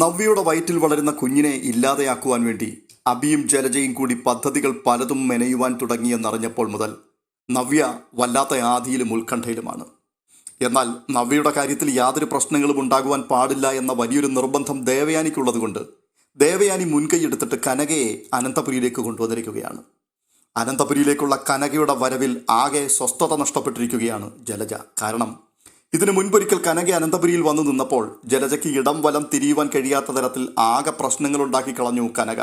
നവ്യയുടെ വയറ്റിൽ വളരുന്ന കുഞ്ഞിനെ ഇല്ലാതെയാക്കുവാൻ വേണ്ടി അബിയും ജലജയും കൂടി പദ്ധതികൾ പലതും മെനയുവാൻ തുടങ്ങിയെന്നറിഞ്ഞപ്പോൾ മുതൽ നവ്യ വല്ലാത്ത ആധിയിലും ഉത്കണ്ഠയിലുമാണ്. എന്നാൽ നവ്യയുടെ കാര്യത്തിൽ യാതൊരു പ്രശ്നങ്ങളും ഉണ്ടാകുവാൻ പാടില്ല എന്ന വലിയൊരു നിർബന്ധം ദേവയാനിക്കുള്ളതുകൊണ്ട് ദേവയാനി മുൻകൈയെടുത്തിട്ട് കനകയെ അനന്തപുരിയിലേക്ക് കൊണ്ടുവന്നിരിക്കുകയാണ്. അനന്തപുരിയിലേക്കുള്ള കനകയുടെ വരവിൽ ആകെ സ്വസ്ഥത നഷ്ടപ്പെട്ടിരിക്കുകയാണ് ജലജ. കാരണം ഇതിനു മുൻപൊരിക്കൽ കനക അനന്തപുരിയിൽ വന്നു നിന്നപ്പോൾ ജലജയ്ക്ക് ഇടം വലം തിരിയുവാൻ കഴിയാത്ത തരത്തിൽ ആകെ പ്രശ്നങ്ങളുണ്ടാക്കി കളഞ്ഞു കനക.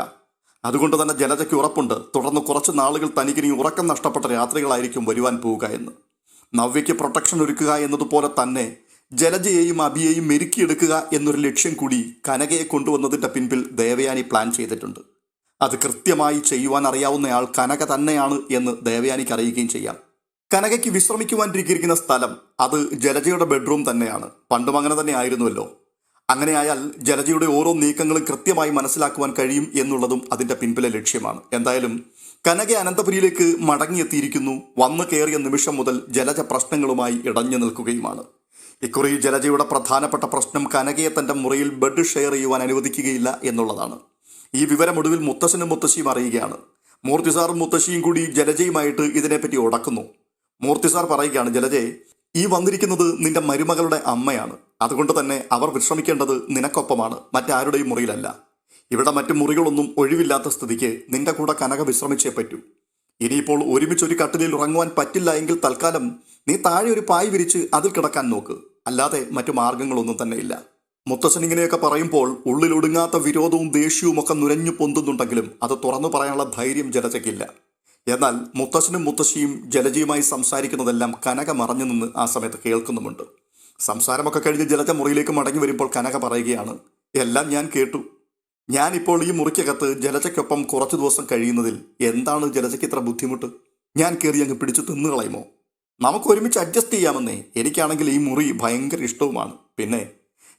അതുകൊണ്ട് തന്നെ ജലജയ്ക്ക് ഉറപ്പുണ്ട്, തുടർന്ന് കുറച്ച് നാളുകൾ തനിക്കിനി ഉറക്കം നഷ്ടപ്പെട്ട രാത്രികളായിരിക്കും വരുവാൻ പോവുക എന്ന്. നവ്യയ്ക്ക് പ്രൊട്ടക്ഷൻ ഒരുക്കുക എന്നതുപോലെ തന്നെ ജലജയെയും അബിയെയും മെരുക്കിയെടുക്കുക എന്നൊരു ലക്ഷ്യം കൂടി കനകയെ കൊണ്ടുവന്നതിൻ്റെ പിൻപിൽ ദേവയാനി പ്ലാൻ ചെയ്തിട്ടുണ്ട്. അത് കൃത്യമായി ചെയ്യുവാൻ അറിയാവുന്നയാൾ കനക തന്നെയാണ് എന്ന് ദേവയാനിക്ക് അറിയുകയും ചെയ്യാം. കനകയ്ക്ക് വിശ്രമിക്കുവാനിരിക്കുന്ന സ്ഥലം അത് ജലജയുടെ ബെഡ്റൂം തന്നെയാണ്. പണ്ടും അങ്ങനെ തന്നെ ആയിരുന്നുവല്ലോ. അങ്ങനെയായാൽ ജലജയുടെ ഓരോ നീക്കങ്ങളും കൃത്യമായി മനസ്സിലാക്കുവാൻ കഴിയും എന്നുള്ളതും അതിൻ്റെ പിൻപിലെ ലക്ഷ്യമാണ്. എന്തായാലും കനക അനന്തപുരിയിലേക്ക് മടങ്ങിയെത്തിയിരിക്കുന്നു. വന്നു കയറിയ നിമിഷം മുതൽ ജലജ പ്രശ്നങ്ങളുമായി ഇടഞ്ഞു നിൽക്കുകയുമാണ്. ഇക്കുറി ജലജയുടെ പ്രധാനപ്പെട്ട പ്രശ്നം കനകയെ തൻ്റെ മുറിയിൽ ബെഡ് ഷെയർ ചെയ്യുവാൻ അനുവദിക്കുകയില്ല എന്നുള്ളതാണ്. ഈ വിവരം ഒടുവിൽ മുത്തശ്ശനും മുത്തശ്ശിയും അറിയുകയാണ്. മൂർത്തി സാറും മുത്തശ്ശിയും കൂടി ജലജയുമായിട്ട് ഇതിനെപ്പറ്റി ഉടക്കുന്നു. മൂർത്തി സാർ പറയുകയാണ്, ജലജെ, ഈ വന്നിരിക്കുന്നത് നിന്റെ മരുമകളുടെ അമ്മയാണ്. അതുകൊണ്ട് തന്നെ അവർ വിശ്രമിക്കേണ്ടത് നിനക്കൊപ്പമാണ്, മറ്റാരുടെയും മുറിയിലല്ല. ഇവിടെ മറ്റു മുറികളൊന്നും ഒഴിവില്ലാത്ത സ്ഥിതിക്ക് നിന്റെ കൂടെ കനക വിശ്രമിച്ചേ പറ്റൂ. ഇനിയിപ്പോൾ ഒരുമിച്ചൊരു കട്ടിലിൽ ഉറങ്ങുവാൻ പറ്റില്ല എങ്കിൽ തൽക്കാലം നീ താഴെ ഒരു പായ് വിരിച്ച് അതിൽ കിടക്കാൻ നോക്ക്. അല്ലാതെ മറ്റു മാർഗങ്ങളൊന്നും തന്നെ ഇല്ല. മുത്തശ്ശൻ ഇങ്ങനെയൊക്കെ പറയുമ്പോൾ ഉള്ളിലൊടുങ്ങാത്ത വിരോധവും ദേഷ്യവും ഒക്കെ നുരഞ്ഞു പൊന്തുന്നുണ്ടെങ്കിലും അത് തുറന്നു പറയാനുള്ള ധൈര്യം ജലജയ്ക്കില്ല. എന്നാൽ മുത്തശ്ശനും മുത്തശ്ശിയും ജലജയുമായി സംസാരിക്കുന്നതെല്ലാം കനക മറഞ്ഞു നിന്ന് ആ സമയത്ത് കേൾക്കുന്നുമുണ്ട്. സംസാരമൊക്കെ കഴിഞ്ഞ് ജലജ മുറിയിലേക്ക് മടങ്ങി വരുമ്പോൾ കനക പറയുകയാണ്, എല്ലാം ഞാൻ കേട്ടു. ഞാനിപ്പോൾ ഈ മുറിക്കകത്ത് ജലജയ്ക്കൊപ്പം കുറച്ചു ദിവസം കഴിയുന്നതിൽ എന്താണ് ജലജയ്ക്ക് ഇത്ര ബുദ്ധിമുട്ട്? ഞാൻ കയറി അങ്ങ് പിടിച്ചു തിന്നു കളയുമോ? നമുക്ക് ഒരുമിച്ച് അഡ്ജസ്റ്റ് ചെയ്യാമെന്നേ. എനിക്കാണെങ്കിൽ ഈ മുറി ഭയങ്കര ഇഷ്ടവുമാണ്. പിന്നെ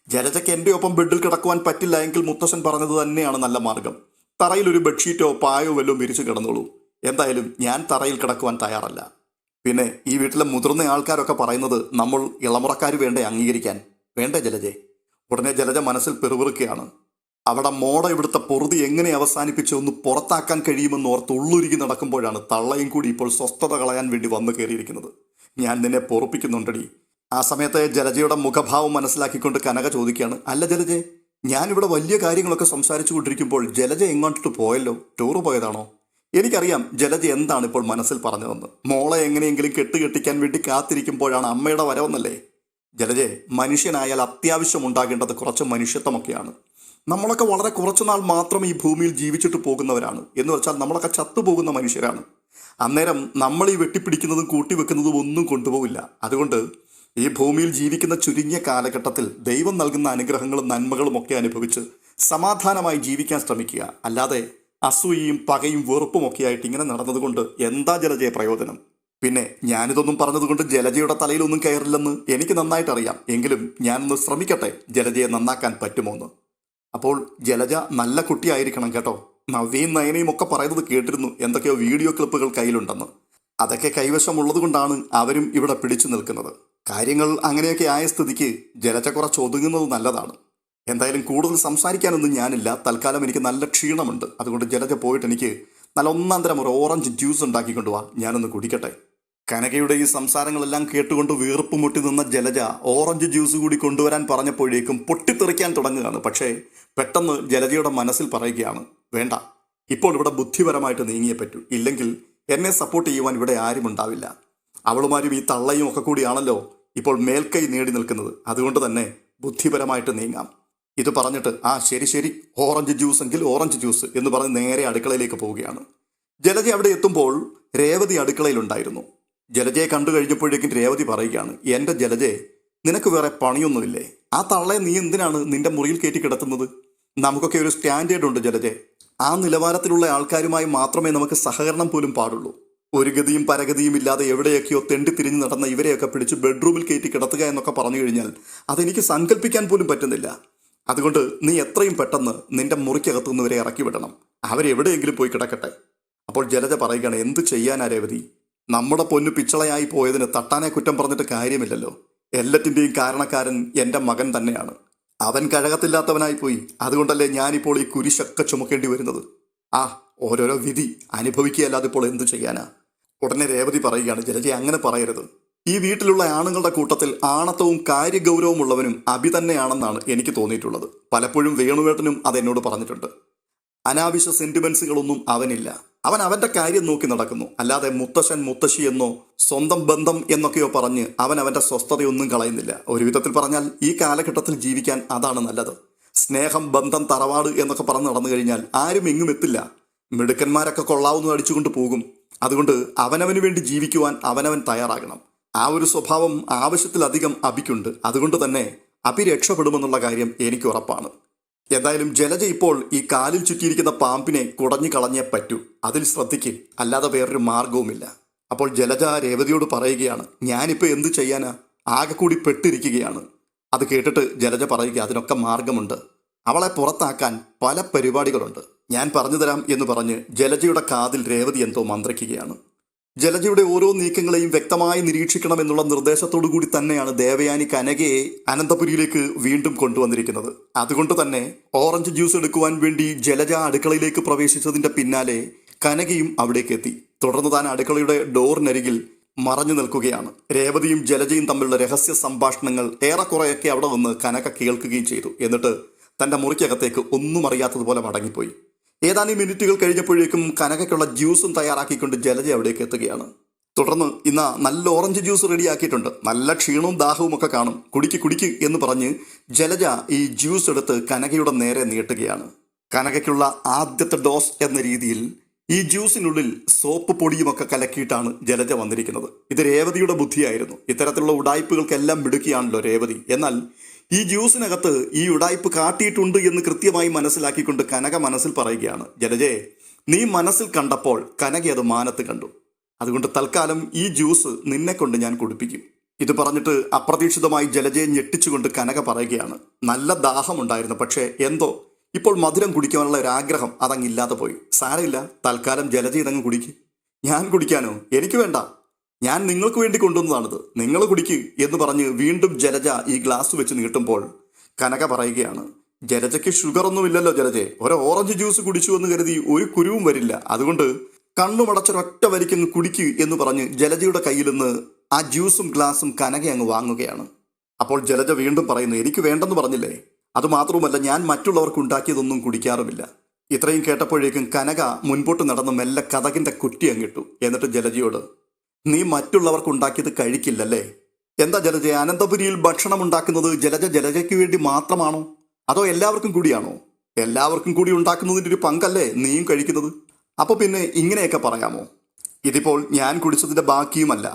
ജലജയ്ക്ക് എൻ്റെ ഒപ്പം ബെഡിൽ കിടക്കുവാൻ പറ്റില്ല എങ്കിൽ മുത്തശ്ശൻ പറഞ്ഞത് തന്നെയാണ് നല്ല മാർഗം. തറയിലൊരു ബെഡ്ഷീറ്റോ പായോ വല്ലതും വിരിച്ച് കിടന്നോളൂ. എന്തായാലും ഞാൻ തറയിൽ കിടക്കുവാൻ തയ്യാറല്ല. പിന്നെ ഈ വീട്ടിലെ മുതിർന്ന ആൾക്കാരൊക്കെ പറയുന്നത് നമ്മൾ ഇളമുറക്കാർ വേണ്ടേ അംഗീകരിക്കാൻ? വേണ്ടേ ജലജെ? ഉടനെ ജലജ മനസ്സിൽ പെറുപിറുക്കുകയാണ്. അവിടെ മോട ഇവിടുത്തെ പൊറുതി എങ്ങനെ അവസാനിപ്പിച്ച് ഒന്ന് പുറത്താക്കാൻ കഴിയുമെന്ന് ഓർത്ത് ഉള്ളുരുകി നടക്കുമ്പോഴാണ് തള്ളയും കൂടി ഇപ്പോൾ സ്വസ്ഥത കളയാൻ വേണ്ടി വന്നു കയറിയിരിക്കുന്നത്. ഞാൻ നിന്നെ പൊറുപ്പിക്കുന്നുണ്ടടി. ആ സമയത്ത് ജലജയുടെ മുഖഭാവം മനസ്സിലാക്കിക്കൊണ്ട് കനക ചോദിക്കുകയാണ്, അല്ല ജലജെ, ഞാനിവിടെ വലിയ കാര്യങ്ങളൊക്കെ സംസാരിച്ചു കൊണ്ടിരിക്കുമ്പോൾ ജലജ എങ്ങോട്ടിട്ട് പോയല്ലോ? ടൂറ് പോയതാണോ? എനിക്കറിയാം ജലജ എന്താണ് ഇപ്പോൾ മനസ്സിൽ പറഞ്ഞതെന്ന്. മോളെ എങ്ങനെയെങ്കിലും കെട്ടുകെട്ടിക്കാൻ വേണ്ടി കാത്തിരിക്കുമ്പോഴാണ് അമ്മയുടെ വരവെന്നല്ലേ? ജലജെ, മനുഷ്യനായാൽ അത്യാവശ്യം ഉണ്ടാകേണ്ടത് കുറച്ച് മനുഷ്യത്വമൊക്കെയാണ്. നമ്മളൊക്കെ വളരെ കുറച്ചുനാൾ മാത്രം ഈ ഭൂമിയിൽ ജീവിച്ചിട്ട് പോകുന്നവരാണ്. എന്ന് വെച്ചാൽ നമ്മളൊക്കെ ചത്തുപോകുന്ന മനുഷ്യരാണ്. അന്നേരം നമ്മൾ ഈ വെട്ടിപ്പിടിക്കുന്നതും കൂട്ടിവെക്കുന്നതും ഒന്നും കൊണ്ടുപോകില്ല. അതുകൊണ്ട് ഈ ഭൂമിയിൽ ജീവിക്കുന്ന ചുരുങ്ങിയ കാലഘട്ടത്തിൽ ദൈവം നൽകുന്ന അനുഗ്രഹങ്ങളും നന്മകളും ഒക്കെ അനുഭവിച്ച് സമാധാനമായി ജീവിക്കാൻ ശ്രമിക്കുക. അല്ലാതെ അസൂയയും പകയും വെറുപ്പും ഒക്കെ ആയിട്ട് ഇങ്ങനെ നടന്നതുകൊണ്ട് എന്താ ജലജയെ പ്രയോജനം? പിന്നെ ഞാനിതൊന്നും പറഞ്ഞതുകൊണ്ട് ജലജയുടെ തലയിലൊന്നും കയറില്ലെന്ന് എനിക്ക് നന്നായിട്ട് അറിയാം. എങ്കിലും ഞാനൊന്ന് ശ്രമിക്കട്ടെ ജലജയെ നന്നാക്കാൻ പറ്റുമോന്ന്. അപ്പോൾ ജലജ നല്ല കുട്ടിയായിരിക്കണം കേട്ടോ. നവ്യയും നയനയും ഒക്കെ പറയുന്നത് കേട്ടിരുന്നു, എന്തൊക്കെയോ വീഡിയോ ക്ലിപ്പുകൾ കയ്യിലുണ്ടെന്ന്. അതൊക്കെ കൈവശമുള്ളത് കൊണ്ടാണ് അവരും ഇവിടെ പിടിച്ചു നിൽക്കുന്നത്. കാര്യങ്ങൾ അങ്ങനെയൊക്കെ ആയ സ്ഥിതിക്ക് ജലജ കുറച്ച് ഒതുങ്ങുന്നത് നല്ലതാണ്. എന്തായാലും കൂടുതൽ സംസാരിക്കാനൊന്നും ഞാനില്ല. തൽക്കാലം എനിക്ക് നല്ല ക്ഷീണമുണ്ട്. അതുകൊണ്ട് ജലജ പോയിട്ട് എനിക്ക് നല്ല ഒന്നാം തരം ഒരു ഓറഞ്ച് ജ്യൂസ് ഉണ്ടാക്കിക്കൊണ്ടുവാ, ഞാനൊന്ന് കുടിക്കട്ടെ. കനകയുടെ ഈ സംസാരങ്ങളെല്ലാം കേട്ടുകൊണ്ട് വീർപ്പ് മുട്ടി നിന്ന ജലജ ഓറഞ്ച് ജ്യൂസ് കൂടി കൊണ്ടുവരാൻ പറഞ്ഞപ്പോഴേക്കും പൊട്ടിത്തെറിക്കാൻ തുടങ്ങുകയാണ്. പക്ഷേ പെട്ടെന്ന് ജലജയുടെ മനസ്സിൽ പറയുകയാണ്, വേണ്ട, ഇപ്പോൾ ഇവിടെ ബുദ്ധിപരമായിട്ട് നീങ്ങിയേ പറ്റൂ. ഇല്ലെങ്കിൽ എന്നെ സപ്പോർട്ട് ചെയ്യുവാൻ ഇവിടെ ആരും ഉണ്ടാവില്ല. അവളുമാരും ഈ തള്ളയും ഒക്കെ കൂടിയാണല്ലോ ഇപ്പോൾ മേൽക്കൈ നേടി നിൽക്കുന്നത്. അതുകൊണ്ട് തന്നെ ബുദ്ധിപരമായിട്ട് നീങ്ങാം. ഇത് പറഞ്ഞിട്ട് ശരി ശരി, ഓറഞ്ച് ജ്യൂസ് എങ്കിൽ ഓറഞ്ച് ജ്യൂസ് എന്ന് പറഞ്ഞ് നേരെ അടുക്കളയിലേക്ക് പോവുകയാണ്. ജലജ അവിടെ എത്തുമ്പോൾ രേവതി അടുക്കളയിലുണ്ടായിരുന്നു. ജലജയെ കണ്ടു കഴിഞ്ഞപ്പോഴേക്കും രേവതി പറയുകയാണ്, എൻ്റെ ജലജയെ, നിനക്ക് വേറെ പണിയൊന്നുമില്ലേ? ആ തള്ളയെ നീ എന്തിനാണ് നിന്റെ മുറിയിൽ കയറ്റി കിടത്തുന്നത്? നമുക്കൊക്കെ ഒരു സ്റ്റാൻഡേർഡ് ഉണ്ട് ജലജെ. ആ നിലവാരത്തിലുള്ള ആൾക്കാരുമായി മാത്രമേ നമുക്ക് സഹകരണം പോലും പാടുള്ളൂ. ഒരു ഗതിയും പരഗതിയും ഇല്ലാതെ എവിടെയൊക്കെയോ തെണ്ടിത്തിരിഞ്ഞ് നടന്ന ഇവരെയൊക്കെ പിടിച്ച് ബെഡ്റൂമിൽ കയറ്റി കിടത്തുക എന്നൊക്കെ പറഞ്ഞു കഴിഞ്ഞാൽ അതെനിക്ക് സങ്കല്പിക്കാൻ പോലും പറ്റുന്നില്ല. അതുകൊണ്ട് നീ എത്രയും പെട്ടെന്ന് നിന്റെ മുറിക്കകത്തു നിന്ന് ഇവരെ ഇറക്കി വിടണം. അവരെവിടെയെങ്കിലും പോയി കിടക്കട്ടെ. അപ്പോൾ ജലജ പറയുകയാണ്, എന്ത് ചെയ്യാനാ രേവതി? നമ്മുടെ പൊന്നു പിച്ചളയായി പോയതിന് തട്ടാനെ കുറ്റം പറഞ്ഞിട്ട് കാര്യമില്ലല്ലോ. എല്ലാറ്റിൻ്റെയും കാരണക്കാരൻ എൻ്റെ മകൻ തന്നെയാണ്. അവൻ കഴകത്തില്ലാത്തവനായി പോയി. അതുകൊണ്ടല്ലേ ഞാനിപ്പോൾ ഈ കുരിശൊക്കെ ചുമക്കേണ്ടി വരുന്നത്. ആ, ഓരോരോ വിധി അനുഭവിക്കുകയല്ലാതെ ഇപ്പോൾ എന്തു ചെയ്യാനാ? ഉടനെ രേവതി പറയുകയാണ്, ജലജ അങ്ങനെ പറയരുത്. ഈ വീട്ടിലുള്ള ആണുങ്ങളുടെ കൂട്ടത്തിൽ ആണത്തവും കാര്യഗൗരവമുള്ളവനും അഭി തന്നെയാണെന്നാണ് എനിക്ക് തോന്നിയിട്ടുള്ളത്. പലപ്പോഴും വേണുവേട്ടനും അതെന്നോട് പറഞ്ഞിട്ടുണ്ട്. അനാവശ്യ സെന്റിമെന്റ്സുകളൊന്നും അവനില്ല. അവൻ അവന്റെ കാര്യം നോക്കി നടക്കുന്നു. അല്ലാതെ മുത്തശ്ശൻ മുത്തശ്ശി എന്നോ സ്വന്തം ബന്ധം എന്നൊക്കെയോ പറഞ്ഞ് അവൻ അവന്റെ സ്വസ്ഥതയൊന്നും കളയുന്നില്ല. ഒരു വിധത്തിൽ പറഞ്ഞാൽ ഈ കാലഘട്ടത്തിൽ ജീവിക്കാൻ അതാണ് നല്ലത്. സ്നേഹം, ബന്ധം, തറവാട് എന്നൊക്കെ പറഞ്ഞ് നടന്നു കഴിഞ്ഞാൽ ആരും എങ്ങും എത്തില്ല. മിടുക്കന്മാരൊക്കെ കൊള്ളാവുന്നത് അടിച്ചുകൊണ്ട് പോകും. അതുകൊണ്ട് അവനവന് വേണ്ടി ജീവിക്കുവാൻ അവനവൻ തയ്യാറാകണം. ആ ഒരു സ്വഭാവം ആവശ്യത്തിലധികം അഭിക്കുണ്ട്. അതുകൊണ്ട് തന്നെ അഭി രക്ഷപ്പെടുമെന്നുള്ള കാര്യം എനിക്ക് ഉറപ്പാണ്. എന്തായാലും ജലജ ഇപ്പോൾ ഈ കാലിൽ ചുറ്റിയിരിക്കുന്ന പാമ്പിനെ കുടഞ്ഞു കളഞ്ഞേ പറ്റൂ. അതിൽ ശ്രദ്ധിക്കും, അല്ലാതെ വേറൊരു മാർഗവുമില്ല. അപ്പോൾ ജലജ രേവതിയോട് പറയുകയാണ്, ഞാനിപ്പോൾ എന്തു ചെയ്യാനാ, ആകെ കൂടി പെട്ടിരിക്കുകയാണ്. അത് കേട്ടിട്ട് ജലജ പറയുക, അതിനൊക്കെ മാർഗമുണ്ട്. അവളെ പുറത്താക്കാൻ പല പരിപാടികളുണ്ട്, ഞാൻ പറഞ്ഞു തരാം എന്ന് പറഞ്ഞ് ജലജയുടെ കാതിൽ രേവതി എന്തോ മന്ത്രിക്കുകയാണ്. ജലജയുടെ ഓരോ നീക്കങ്ങളെയും വ്യക്തമായി നിരീക്ഷിക്കണമെന്നുള്ള നിർദ്ദേശത്തോടു കൂടി തന്നെയാണ് ദേവയാനി കനകയെ അനന്തപുരിയിലേക്ക് വീണ്ടും കൊണ്ടുവന്നിരിക്കുന്നത്. അതുകൊണ്ട് തന്നെ ഓറഞ്ച് ജ്യൂസ് എടുക്കുവാൻ വേണ്ടി ജലജ അടുക്കളയിലേക്ക് പ്രവേശിച്ചതിന്റെ പിന്നാലെ കനകയും അവിടേക്ക് എത്തി. തുടർന്ന് താൻ അടുക്കളയുടെ ഡോറിനരികിൽ മറഞ്ഞു നിൽക്കുകയാണ്. രേവതിയും ജലജയും തമ്മിലുള്ള രഹസ്യ സംഭാഷണങ്ങൾ ഏറെക്കുറെയൊക്കെ അവിടെ വന്ന് കനക കേൾക്കുകയും ചെയ്തു. എന്നിട്ട് തന്റെ മുറിക്കകത്തേക്ക് ഒന്നും അറിയാത്തതുപോലെ മടങ്ങിപ്പോയി. ഏതാനും മിനിറ്റുകൾ കഴിഞ്ഞപ്പോഴേക്കും കനകയ്ക്കുള്ള ജ്യൂസും തയ്യാറാക്കിക്കൊണ്ട് ജലജ അവിടേക്ക് എത്തുകയാണ്. തുടർന്ന് ഇന്ന് നല്ല ഓറഞ്ച് ജ്യൂസ് റെഡിയാക്കിയിട്ടുണ്ട്, നല്ല ക്ഷീണവും ദാഹവും ഒക്കെ കാണും, കുടിക്ക് എന്ന് പറഞ്ഞ് ജലജ ഈ ജ്യൂസ് എടുത്ത് കനകയുടെ നേരെ നീട്ടുകയാണ്. കനകയ്ക്കുള്ള ആദ്യത്തെ ഡോസ് എന്ന രീതിയിൽ ഈ ജ്യൂസിനുള്ളിൽ സോപ്പ് പൊടിയുമൊക്കെ കലക്കിയിട്ടാണ് ജലജ വന്നിരിക്കുന്നത്. ഇത് രേവതിയുടെ ബുദ്ധിയായിരുന്നു. ഇത്തരത്തിലുള്ള ഉടായ്പകൾക്കെല്ലാം മിടുക്കിയാണല്ലോ രേവതി. എന്നാൽ ഈ ജ്യൂസിനകത്ത് ഈ ഉടായ്പ് കാട്ടിയിട്ടുണ്ട് എന്ന് കൃത്യമായി മനസ്സിലാക്കിക്കൊണ്ട് കനക മനസ്സിൽ പറയുകയാണ്, ജലജയെ നീ മനസ്സിൽ കണ്ടപ്പോൾ കനക അത് മാനത്ത് കണ്ടു. അതുകൊണ്ട് തൽക്കാലം ഈ ജ്യൂസ് നിന്നെ കൊണ്ട് ഞാൻ കുടിപ്പിക്കും. ഇത് പറഞ്ഞിട്ട് അപ്രതീക്ഷിതമായി ജലജയെ ഞെട്ടിച്ചുകൊണ്ട് കനക പറയുകയാണ്, നല്ല ദാഹമുണ്ടായിരുന്നു, പക്ഷേ എന്തോ ഇപ്പോൾ മധുരം കുടിക്കാനുള്ള ഒരു ആഗ്രഹം അതങ്ങില്ലാതെ പോയി. സാരമില്ല, തൽക്കാലം ജലജ ഇതങ്ങ് കുടിക്ക്. ഞാൻ കുടിക്കാനോ? എനിക്ക് വേണ്ട, ഞാൻ നിങ്ങൾക്ക് വേണ്ടി കൊണ്ടുവന്നതാണിത്, നിങ്ങൾ കുടിക്ക് എന്ന് പറഞ്ഞ് വീണ്ടും ജലജ ഈ ഗ്ലാസ് വെച്ച് നീട്ടുമ്പോൾ കനക പറയുകയാണ്, ജലജയ്ക്ക് ഷുഗർ ഒന്നുമില്ലല്ലോ ജലജയെ, ഒരു ഓറഞ്ച് ജ്യൂസ് കുടിച്ചു എന്ന് കരുതി ഒരു കുരുവും വരില്ല, അതുകൊണ്ട് കണ്ണുമടച്ചൊരൊറ്റ വരിക്കങ്ങ് കുടിക്ക് എന്ന് പറഞ്ഞ് ജലജയുടെ കയ്യിൽ നിന്ന് ആ ജ്യൂസും ഗ്ലാസും കനക അങ്ങ് വാങ്ങുകയാണ്. അപ്പോൾ ജലജ വീണ്ടും പറയുന്നു, എനിക്ക് വേണ്ടെന്ന് പറഞ്ഞില്ലേ, അതുമാത്രവുമല്ല ഞാൻ മറ്റുള്ളവർക്ക് ഉണ്ടാക്കിയതൊന്നും കുടിക്കാറുമില്ല. ഇത്രയും കേട്ടപ്പോഴേക്കും കനക മുൻപോട്ട് നടന്ന് മെല്ലെ കതകിന്റെ കുറ്റി അങ്ങിട്ടു. എന്നിട്ട് ജലജയോട്, നീ മറ്റുള്ളവർക്ക് ഉണ്ടാക്കിയത് കഴിക്കില്ലല്ലേ? എന്താ ജലജ, അനന്തപുരിയിൽ ഭക്ഷണം ഉണ്ടാക്കുന്നത് ജലജയ്ക്ക് വേണ്ടി മാത്രമാണോ, അതോ എല്ലാവർക്കും കൂടിയാണോ? എല്ലാവർക്കും കൂടി ഉണ്ടാക്കുന്നതിൻ്റെ ഒരു പങ്കല്ലേ നീയും കഴിക്കുന്നത്. അപ്പോൾ പിന്നെ ഇങ്ങനെയൊക്കെ പറയാമോ? ഇതിപ്പോൾ ഞാൻ കുടിച്ചതിന്റെ ബാക്കിയുമല്ല,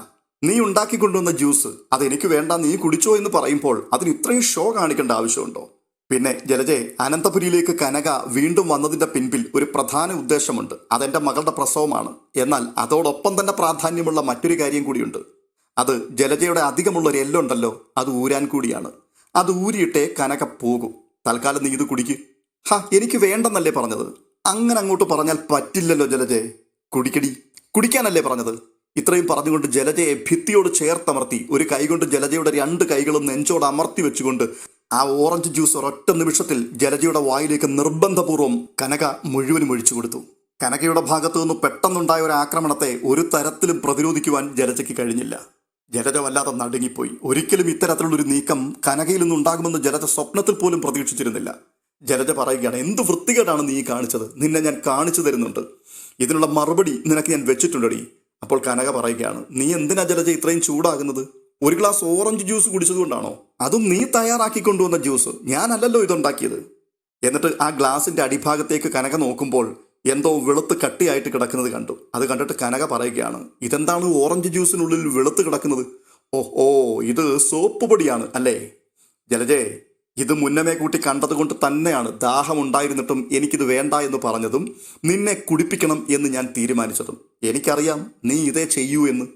നീ ഉണ്ടാക്കിക്കൊണ്ടുവന്ന ജ്യൂസ്, അതെനിക്ക് വേണ്ട, നീ കുടിച്ചോ എന്ന് പറയുമ്പോൾ അതിന് ഇത്രയും ഷോ കാണിക്കേണ്ട ആവശ്യമുണ്ടോ? പിന്നെ ജലജെ, അനന്തപുരിയിലേക്ക് കനക വീണ്ടും വന്നതിന്റെ പിൻപിൽ ഒരു പ്രധാന ഉദ്ദേശമുണ്ട്. അതെന്റെ മകളുടെ പ്രസവമാണ്. എന്നാൽ അതോടൊപ്പം തന്നെ പ്രാധാന്യമുള്ള മറ്റൊരു കാര്യം കൂടിയുണ്ട്. അത് ജലജയുടെ അധികമുള്ളൊരു എല്ലുണ്ടല്ലോ, അത് ഊരാൻ കൂടിയാണ്. അത് ഊരിയിട്ടേ കനക പോകും. തൽക്കാലം നീ ഇത് കുടിക്ക്. എനിക്ക് വേണ്ടെന്നല്ലേ പറഞ്ഞത്? അങ്ങനെ അങ്ങോട്ട് പറഞ്ഞാൽ പറ്റില്ലല്ലോ ജലജെ. കുടിക്കടി, കുടിക്കാനല്ലേ പറഞ്ഞത്? ഇത്രയും പറഞ്ഞുകൊണ്ട് ജലജയെ ഭിത്തിയോട് ചേർത്തമർത്തി ഒരു കൈകൊണ്ട് ജലജയുടെ 2 കൈകളും നെഞ്ചോട് അമർത്തി വെച്ചുകൊണ്ട് ആ ഓറഞ്ച് ജ്യൂസ് ഒരൊറ്റ നിമിഷത്തിൽ ജലജയുടെ വായിലേക്ക് നിർബന്ധപൂർവ്വം കനക മുഴുവനും ഒഴിച്ചു കൊടുത്തു. കനകയുടെ ഭാഗത്തു നിന്ന് പെട്ടെന്നുണ്ടായ ഒരു ആക്രമണത്തെ ഒരു തരത്തിലും പ്രതിരോധിക്കുവാൻ ജലജയ്ക്ക് കഴിഞ്ഞില്ല. ജലജ വല്ലാതെ നടുങ്ങിപ്പോയി. ഒരിക്കലും ഇത്തരത്തിലുള്ളൊരു നീക്കം കനകയിൽ നിന്നുണ്ടാകുമെന്ന് ജലജ സ്വപ്നത്തിൽ പോലും പ്രതീക്ഷിച്ചിരുന്നില്ല. ജലജ പറയുകയാണ്, എന്ത് വൃത്തികേടാണ് നീ കാണിച്ചത്, നിന്നെ ഞാൻ കാണിച്ചു തരുന്നുണ്ട്, ഇതിനുള്ള മറുപടി നിനക്ക് ഞാൻ വെച്ചിട്ടുണ്ടടി. അപ്പോൾ കനക പറയുകയാണ്, നീ എന്തിനാ ജലജ ഇത്രയും ചൂടാകുന്നത്? ഒരു ഗ്ലാസ് ഓറഞ്ച് ജ്യൂസ് കുടിച്ചതുകൊണ്ടാണോ? അതും നീ തയ്യാറാക്കി കൊണ്ടുവന്ന ജ്യൂസ്, ഞാനല്ലല്ലോ ഇതുണ്ടാക്കിയത്. എന്നിട്ട് ആ ഗ്ലാസിന്റെ അടിഭാഗത്തേക്ക് കനക നോക്കുമ്പോൾ എന്തോ വെളുത്ത് കട്ടിയായിട്ട് കിടക്കുന്നത് കണ്ടു. അത് കണ്ടിട്ട് കനക പറയുകയാണ്, ഇതെന്താണ് ഓറഞ്ച് ജ്യൂസിനുള്ളിൽ വെളുത്ത് കിടക്കുന്നത്? ഓ, ഇത് സോപ്പ് പൊടിയാണ് അല്ലേ? ജലജേ, ഇത് മുന്നമേ കൂട്ടി കണ്ടതുകൊണ്ട് തന്നെയാണ് ദാഹമുണ്ടായിരുന്നിട്ടും എനിക്കിത് വേണ്ട എന്ന് പറഞ്ഞതും നിന്നെ കുടിപ്പിക്കണം എന്ന് ഞാൻ തീരുമാനിച്ചതും. എനിക്കറിയാം നീ ഇതേ ചെയ്യൂ എന്ന്.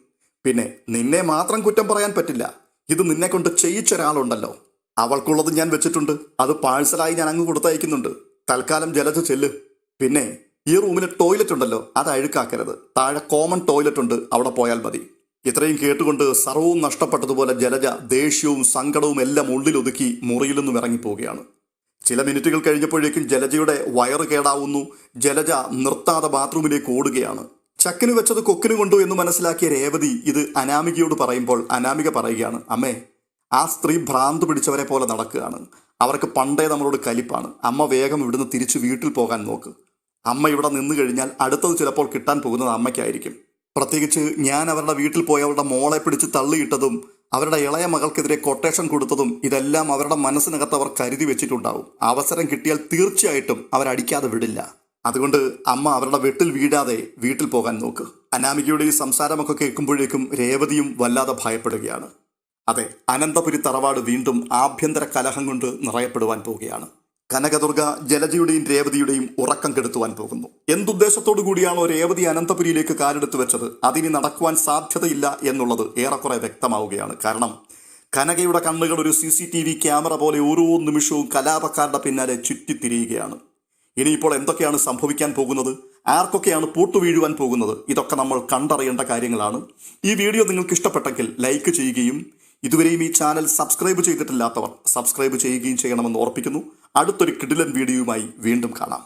പിന്നെ നിന്നെ മാത്രം കുറ്റം പറയാൻ പറ്റില്ല. ഇത് നിന്നെ കൊണ്ട് ചെയ്യിച്ചൊരാളുണ്ടല്ലോ, അവൾക്കുള്ളത് ഞാൻ വെച്ചിട്ടുണ്ട്. അത് പാഴ്സലായി ഞാൻ അങ്ങ് കൊടുത്തയക്കുന്നുണ്ട്. തൽക്കാലം ജലജ ചെല്ല്. പിന്നെ ഈ റൂമിലെ ടോയ്ലറ്റ് ഉണ്ടല്ലോ, അത് അഴുക്കാക്കരുത്. താഴെ കോമൺ ടോയ്ലറ്റ് ഉണ്ട്, അവിടെ പോയാൽ മതി. ഇത്രയും കേട്ടുകൊണ്ട് സർവവും നഷ്ടപ്പെട്ടതുപോലെ ജലജ ദേഷ്യവും സങ്കടവും എല്ലാം ഉള്ളിലൊതുക്കി മുറിയിൽ നിന്നും ഇറങ്ങിപ്പോവുകയാണ്. ചില മിനിറ്റുകൾ കഴിഞ്ഞപ്പോഴേക്കും ജലജയുടെ വയറ് കേടാവുന്നു. ജലജ നിർത്താതെ ബാത്റൂമിലേക്ക് ഓടുകയാണ്. ചക്കിന് വെച്ചത് കൊക്കിന് കൊണ്ടു എന്ന് മനസ്സിലാക്കിയ രേവതി ഇത് അനാമികയോട് പറയുമ്പോൾ അനാമിക പറയുകയാണ്, അമ്മേ, ആ സ്ത്രീ ഭ്രാന്ത് പിടിച്ചവരെ പോലെ നടക്കുകയാണ്. അവർക്ക് പണ്ടേ നമ്മളോട് കലിപ്പാണ്. അമ്മ വേഗം ഇവിടുന്ന് തിരിച്ചു വീട്ടിൽ പോകാൻ നോക്ക്. അമ്മ ഇവിടെ നിന്ന് കഴിഞ്ഞാൽ അടുത്തത് ചിലപ്പോൾ കിട്ടാൻ പോകുന്നത് അമ്മയ്ക്കായിരിക്കും. പ്രത്യേകിച്ച് ഞാൻ അവരുടെ വീട്ടിൽ പോയി അവരുടെ മോളെ പിടിച്ച് തള്ളിയിട്ടതും അവരുടെ ഇളയ മകൾക്കെതിരെ കൊട്ടേഷൻ കൊടുത്തതും ഇതെല്ലാം അവരുടെ മനസ്സിനകത്ത് അവർ കരുതി വെച്ചിട്ടുണ്ടാവും. അവസരം കിട്ടിയാൽ തീർച്ചയായിട്ടും അവരടിക്കാതെ വിടില്ല. അതുകൊണ്ട് അമ്മ അവരുടെ വെട്ടിൽ വീഴാതെ വീട്ടിൽ പോകാൻ നോക്ക്. അനാമികയുടെ ഈ സംസാരമൊക്കെ കേൾക്കുമ്പോഴേക്കും രേവതിയും വല്ലാതെ ഭയപ്പെടുകയാണ്. അതെ, അനന്തപുരി തറവാട് വീണ്ടും ആഭ്യന്തര കലഹം കൊണ്ട് നിറയപ്പെടുവാൻ പോവുകയാണ്. കനകദുർഗ ജലജയുടെയും രേവതിയുടെയും ഉറക്കം കെടുത്തുവാൻ പോകുന്നു. എന്തുദ്ദേശത്തോടു കൂടിയാണോ രേവതി അനന്തപുരിയിലേക്ക് കാലെടുത്ത് വെച്ചത്, അതിനി നടക്കുവാൻ സാധ്യതയില്ല എന്നുള്ളത് ഏറെക്കുറെ വ്യക്തമാവുകയാണ്. കാരണം കനകയുടെ കണ്ണുകൾ ഒരു CCTV ക്യാമറ പോലെ ഓരോ നിമിഷവും കലാപക്കാരുടെ പിന്നാലെ ചുറ്റിത്തിരിയുകയാണ്. ഇനിയിപ്പോൾ എന്തൊക്കെയാണ് സംഭവിക്കാൻ പോകുന്നത്, ആർക്കൊക്കെയാണ് പൂട്ടുവീഴുവാൻ പോകുന്നത്, ഇതൊക്കെ നമ്മൾ കണ്ടറിയേണ്ട കാര്യങ്ങളാണ്. ഈ വീഡിയോ നിങ്ങൾക്ക് ഇഷ്ടപ്പെട്ടെങ്കിൽ ലൈക്ക് ചെയ്യുകയും ഇതുവരെയും ഈ ചാനൽ സബ്സ്ക്രൈബ് ചെയ്തിട്ടില്ലാത്തവർ സബ്സ്ക്രൈബ് ചെയ്യുകയും ചെയ്യണമെന്ന് ഓർപ്പിക്കുന്നു. അടുത്തൊരു കിടിലൻ വീഡിയോയുമായി വീണ്ടും കാണാം.